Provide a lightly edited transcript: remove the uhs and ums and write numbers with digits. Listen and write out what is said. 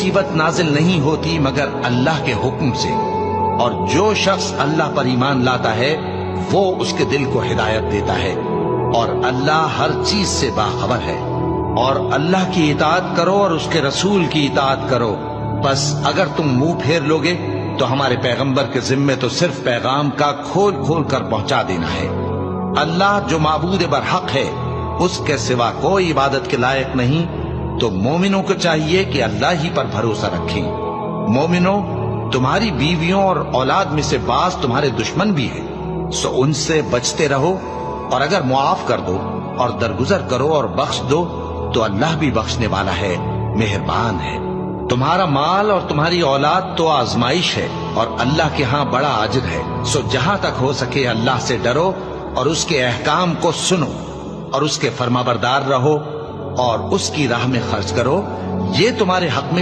مصیبت نازل نہیں ہوتی مگر اللہ کے حکم سے، اور جو شخص اللہ پر ایمان لاتا ہے وہ اس کے دل کو ہدایت دیتا ہے، اور اللہ ہر چیز سے باخبر ہے۔ اور اللہ کی اطاعت کرو اور اس کے رسول کی اطاعت کرو، بس اگر تم منہ پھیر لوگے تو ہمارے پیغمبر کے ذمے تو صرف پیغام کا کھول کھول کر پہنچا دینا ہے۔ اللہ جو معبود برحق ہے، اس کے سوا کوئی عبادت کے لائق نہیں، تو مومنوں کو چاہیے کہ اللہ ہی پر بھروسہ رکھیں۔ مومنوں، تمہاری بیویوں اور اولاد میں سے بعض تمہارے دشمن بھی ہیں، سو ان سے بچتے رہو، اور اگر معاف کر دو اور درگزر کرو اور بخش دو تو اللہ بھی بخشنے والا ہے، مہربان ہے۔ تمہارا مال اور تمہاری اولاد تو آزمائش ہے، اور اللہ کے ہاں بڑا اجر ہے، سو جہاں تک ہو سکے اللہ سے ڈرو اور اس کے احکام کو سنو اور اس کے فرمانبردار رہو اور اس کی راہ میں خرچ کرو، یہ تمہارے حق میں